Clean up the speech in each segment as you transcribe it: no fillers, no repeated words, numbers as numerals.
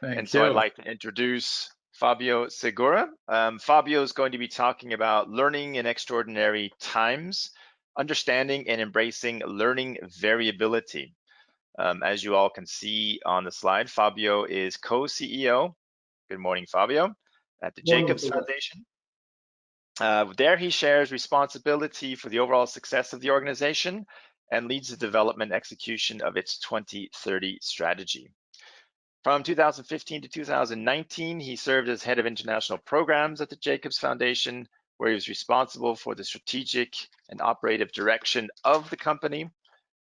And so I'd like to introduce Fabio Segura. Fabio is going to be talking about learning in extraordinary times, understanding and embracing learning variability. As you all can see on the slide, Fabio is co-CEO. Good morning, Fabio, at the Jacobs Foundation. There he shares responsibility for the overall success of the organization and leads the development and execution of its 2030 strategy. From 2015 to 2019, he served as head of international programs at the Jacobs Foundation, where he was responsible for the strategic and operative direction of the company,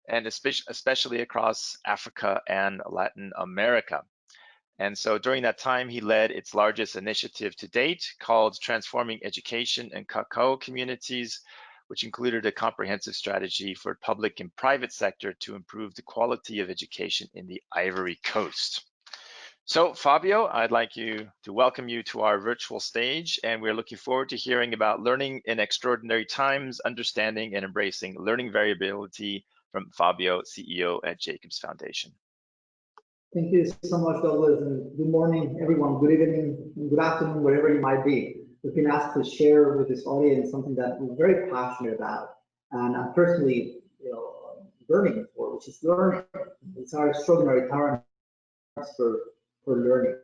and especially across Africa and Latin America. And so during that time, he led its largest initiative to date called Transforming Education and Cacao Communities, which included a comprehensive strategy for public and private sector to improve the quality of education in the Ivory Coast. So Fabio, I'd like to welcome you to our virtual stage, and we're looking forward to hearing about learning in extraordinary times, understanding and embracing learning variability from Fabio, CEO at Jacobs Foundation. Thank you so much, Douglas, and good morning, everyone. Good evening, and good afternoon, wherever you might be. We've been asked to share with this audience something that we're very passionate about, and I'm personally, learning for, which is learning. It's our extraordinary times for learning.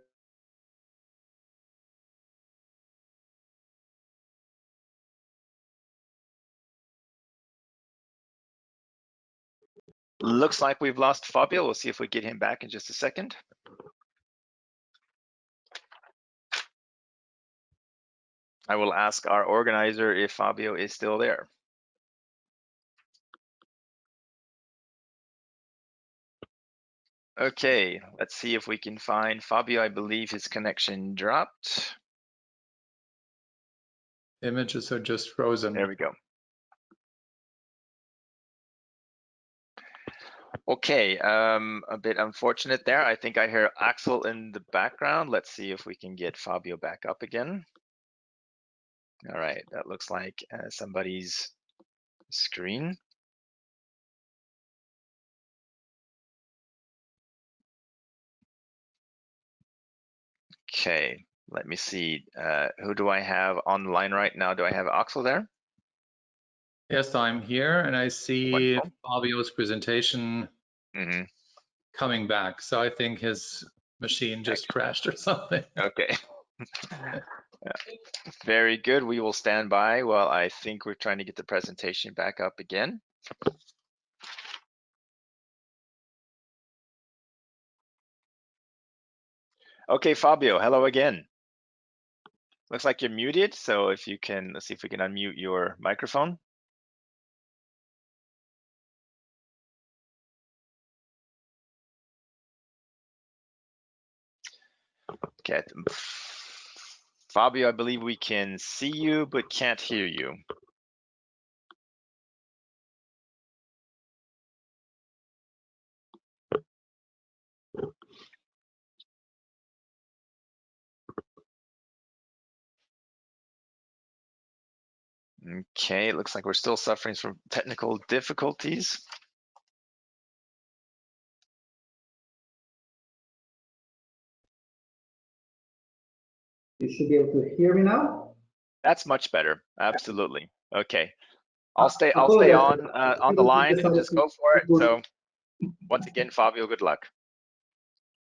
Looks like we've lost Fabio. We'll see if we get him back in just a second. I will ask our organizer if Fabio is still there. Okay, let's see if we can find Fabio. I believe his connection dropped. Images are just frozen. There we go. Okay, a bit unfortunate there. I think I hear Axel in the background. Let's see if we can get Fabio back up again. All right, that looks like somebody's screen. Okay, let me see. Who do I have on the line right now? Do I have Axel there? Yes, I'm here, and I see Wonderful. Fabio's presentation coming back. So I think his machine just crashed or something. Okay. Yeah. Very good. We will stand by while I think we're trying to get the presentation back up again. Okay, Fabio, hello again. Looks like you're muted, so if you can, let's see if we can unmute your microphone. Okay, Fabio, I believe we can see you, but can't hear you. Okay, it looks like we're still suffering from technical difficulties. You should be able to hear me now. That's much better. Absolutely. Okay, I'll stay on the line and just go for it. So once again, Fabio, good luck.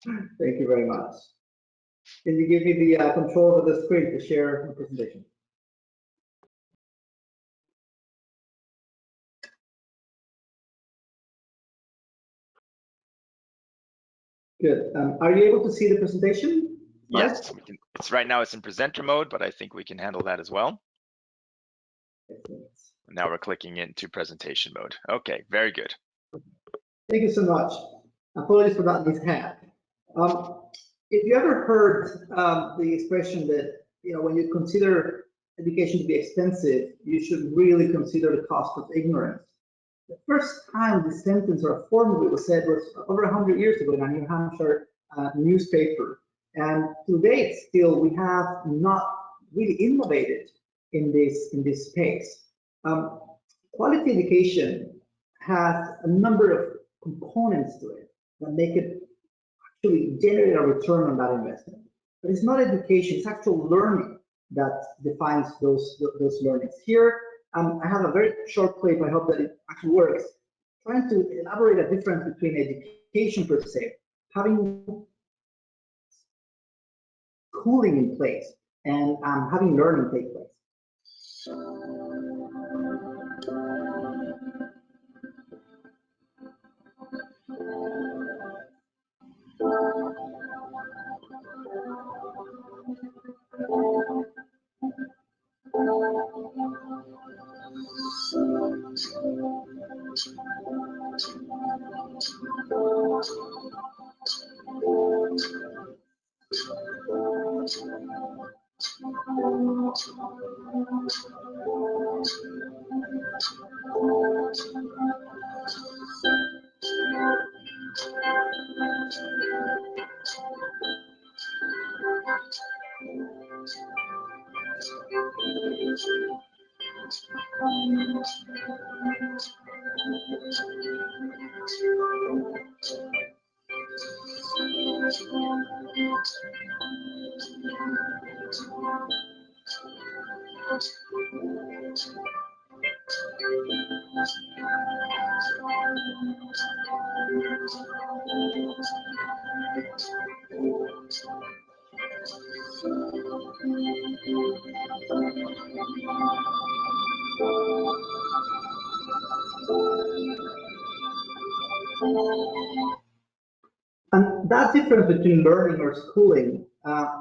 Thank you very much. Can you give me the control of the screen to share the presentation? Good. Are you able to see the presentation? Yes, we can. It's right now it's in presenter mode, but I think we can handle that as well. Excellent. Now we're clicking into presentation mode. Okay, very good. Thank you so much. Apologies for that mishap. If you ever heard the expression that, when you consider education to be expensive, you should really consider the cost of ignorance. The first time this sentence or a formula was said was over 100 years ago in a New Hampshire newspaper. And to date, still, we have not really innovated in this space. Quality education has a number of components to it that make it actually generate a return on that investment. But it's not education, it's actual learning that defines those learnings. Here, I have a very short clip, I hope that it actually works, trying to elaborate a difference between education per se, having cooling in place, and having learning take place. And that difference between learning or schooling,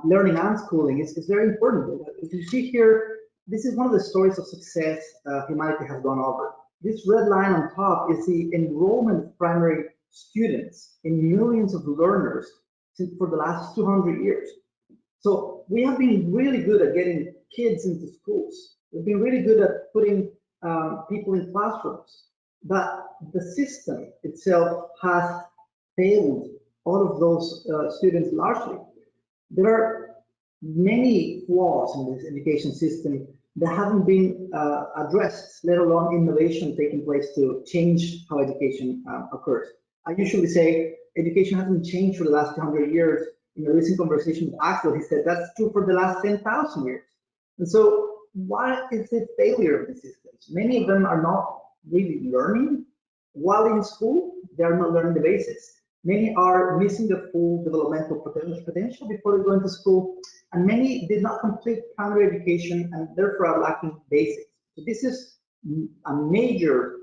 learning and schooling is very important. As you see here, this is one of the stories of success humanity has gone over. This red line on top is the enrollment of primary students in millions of learners for the last 200 years. So we have been really good at getting kids into schools. We've been really good at putting people in classrooms, but the system itself has failed all of those students largely. There are many flaws in this education system that haven't been addressed, let alone innovation taking place to change how education occurs. I usually say education hasn't changed for the last 200 years. In a recent conversation with Axel, he said that's true for the last 10,000 years. And so why is the failure of the systems? Many of them are not really learning. While in school, they are not learning the basics. Many are missing the full developmental potential before they go into school, and many did not complete primary education and therefore are lacking basics. So this is a major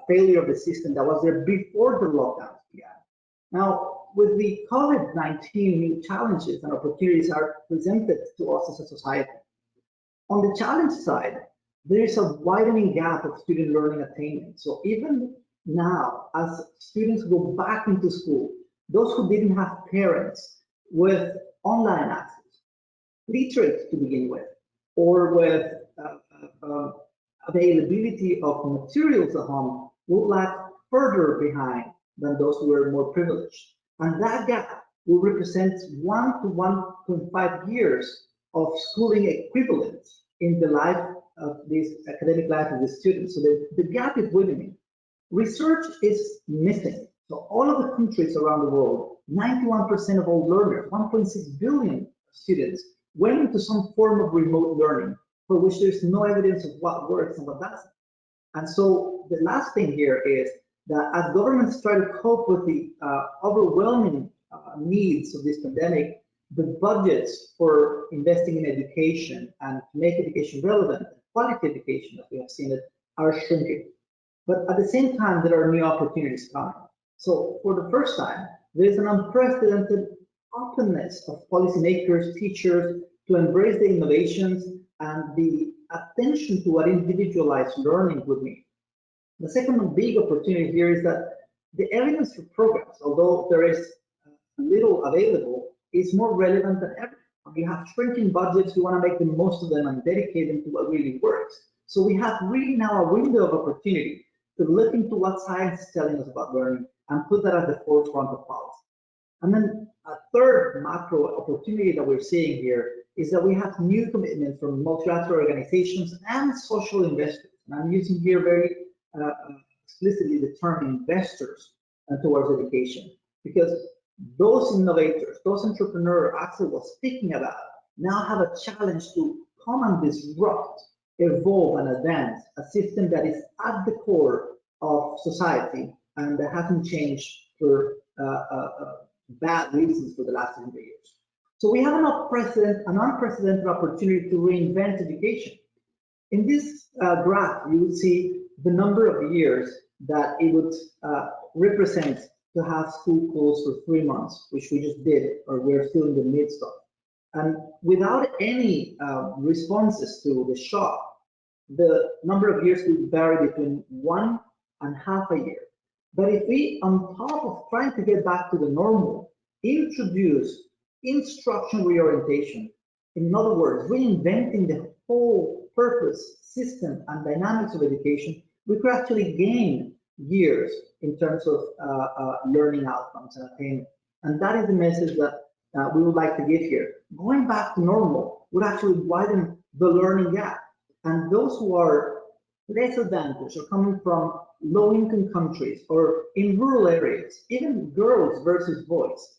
failure of the system that was there before the lockdowns began. Now, with the COVID-19, new challenges and opportunities are presented to us as a society. On the challenge side, there is a widening gap of student learning attainment. So even now, as students go back into school, those who didn't have parents with online access, literate to begin with, or with availability of materials at home, will lag further behind than those who were more privileged. And that gap will represent 1 to 1.5 years of schooling equivalent in the life of this academic life of the students. So the gap is widening. Research is missing. So all of the countries around the world, 91% of all learners, 1.6 billion students, went into some form of remote learning for which there's no evidence of what works and what doesn't. And so the last thing here is that as governments try to cope with the overwhelming needs of this pandemic, the budgets for investing in education and to make education relevant, quality education, as we have seen it, are shrinking. But at the same time, there are new opportunities coming. So for the first time, there is an unprecedented openness of policymakers, teachers to embrace the innovations and the attention to what individualized learning would mean. The second big opportunity here is that the evidence for progress, although there is little available, is more relevant than ever. You have shrinking budgets, you want to make the most of them and dedicate them to what really works. So we have really now a window of opportunity to look into what science is telling us about learning and put that at the forefront of policy. And then a third macro opportunity that we're seeing here is that we have new commitments from multilateral organizations and social investors. And I'm using here very explicitly the term investors towards education, because those innovators, those entrepreneurs Axel was speaking about, now have a challenge to come and disrupt, evolve, and advance a system that is at the core of society and that hasn't changed for bad reasons for the last 100 years. So we have an unprecedented opportunity to reinvent education. In this graph, you will see the number of years that it would represent to have school closed for 3 months, which we just did, or we're still in the midst of. And without any responses to the shock, the number of years will vary between 1 and half a year. But if we, on top of trying to get back to the normal, introduce instruction reorientation, in other words, reinventing the whole purpose, system, and dynamics of education, we could actually gain years in terms of learning outcomes and attainment. And that is the message that we would like to give here. Going back to normal would actually widen the learning gap. And those who are less advantaged or coming from low-income countries or in rural areas, even girls versus boys,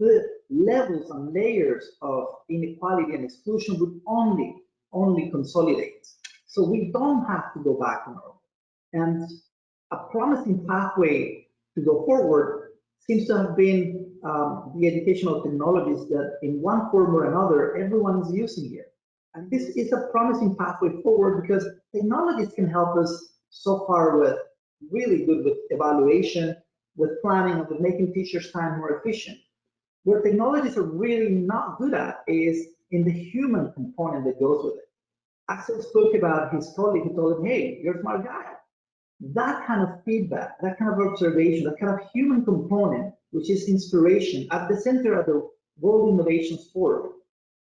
the levels and layers of inequality and exclusion would only consolidate. So we don't have to go back to normal. And a promising pathway to go forward seems to have been the educational technologies that in one form or another, everyone is using here. And this is a promising pathway forward because technologies can help us so far with really good with evaluation, with planning, and with making teachers' time more efficient. Where technologies are really not good at is in the human component that goes with it. Axel spoke about his colleague who told him, hey, you're a smart guy. That kind of feedback, that kind of observation, that kind of human component, which is inspiration at the center of the World Innovations Forum,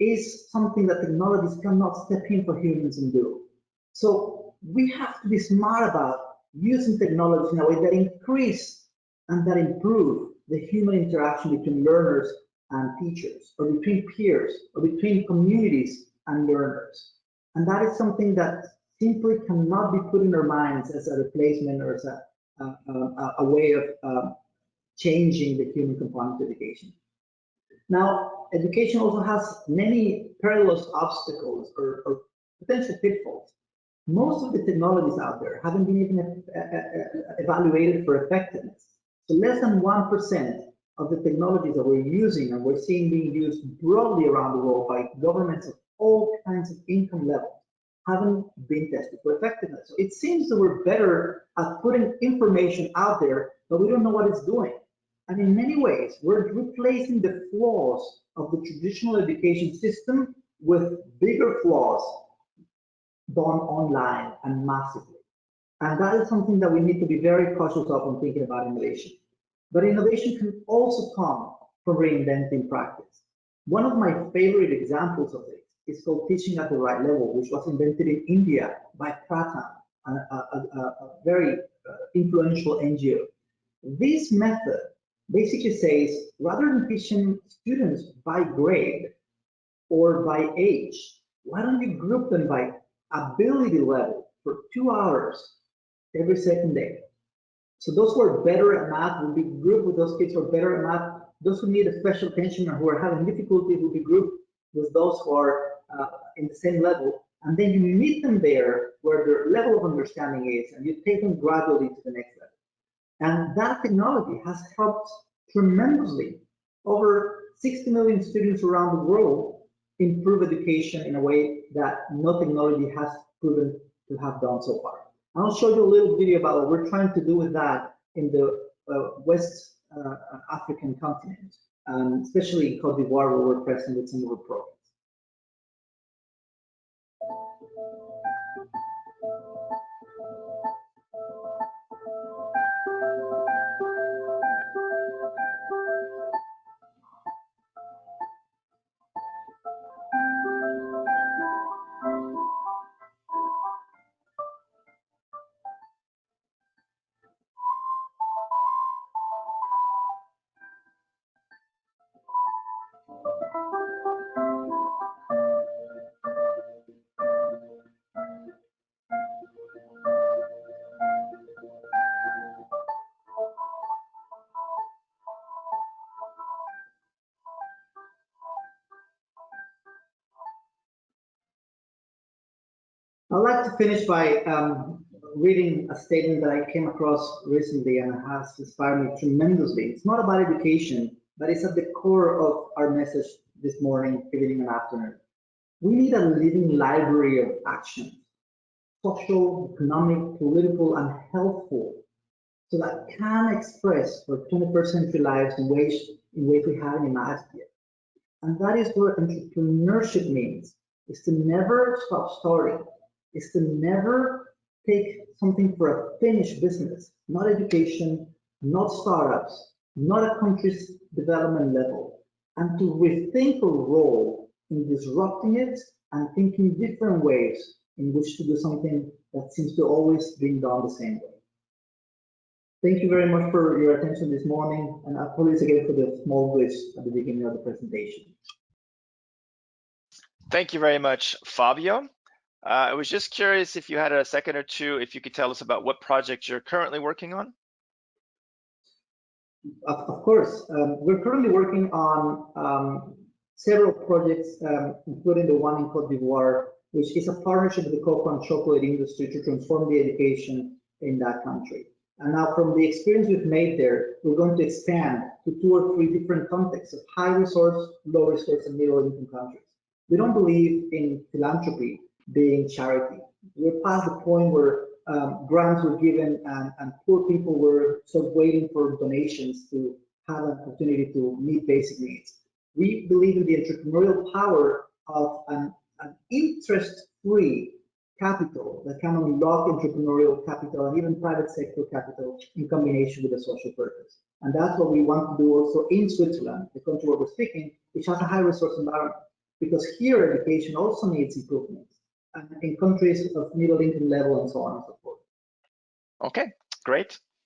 is something that technologies cannot step in for humans and do. So we have to be smart about using technology in a way that increase and that improve the human interaction between learners and teachers, or between peers, or between communities and learners. And that is something that simply cannot be put in our minds as a replacement or as a way of changing the human component of education. Now, education also has many perilous obstacles or potential pitfalls. Most of the technologies out there haven't been even evaluated for effectiveness. So less than 1% of the technologies that we're using and we're seeing being used broadly around the world by governments of all kinds of income levels haven't been tested for effectiveness. So it seems that we're better at putting information out there, but we don't know what it's doing. And in many ways, we're replacing the flaws of the traditional education system with bigger flaws done online and massively. And that is something that we need to be very cautious of when thinking about innovation. But innovation can also come from reinventing practice. One of my favorite examples of it is called Teaching at the Right Level, which was invented in India by Pratham, a very influential NGO. This method basically says, rather than teaching students by grade or by age, why don't you group them by ability level for 2 hours every second day? So those who are better at math will be grouped with those kids who are better at math. Those who need a special attention and who are having difficulty will be grouped with those who are in the same level. And then you meet them there where their level of understanding is, and you take them gradually to the next level. And that technology has helped tremendously over 60 million students around the world improve education in a way that no technology has proven to have done so far. I'll show you a little video about what we're trying to do with that in the West African continent, especially in Cote d'Ivoire, where we're present with some of our programs. I'd like to finish by reading a statement that I came across recently and has inspired me tremendously. It's not about education, but it's at the core of our message this morning, evening, and afternoon. We need a living library of actions, social, economic, political, and healthful, so that can express our 21st century lives in ways we haven't imagined yet. And that is what entrepreneurship means, is to never stop starting, is to never take something for a finished business, not education, not startups, not a country's development level, and to rethink a role in disrupting it and thinking different ways in which to do something that seems to always be done the same way. Thank you very much for your attention this morning, and apologies again for the small glitch at the beginning of the presentation. Thank you very much, Fabio. I was just curious if you had a second or two, if you could tell us about what project you're currently working on. Of course, we're currently working on several projects, including the one in Cote d'Ivoire, which is a partnership with the cocoa and chocolate industry to transform the education in that country. And now from the experience we've made there, we're going to expand to 2 or 3 different contexts of high resource, low resource, and middle income countries. We don't believe in philanthropy being charity. We're past the point where grants were given and poor people were sort of waiting for donations to have an opportunity to meet basic needs. We believe in the entrepreneurial power of an interest-free capital that can unlock entrepreneurial capital and even private sector capital in combination with a social purpose. And that's what we want to do also in Switzerland, the country where we're speaking, which has a high resource environment, because here education also needs improvements, and in countries of middle income level and so on and so forth. Okay, great.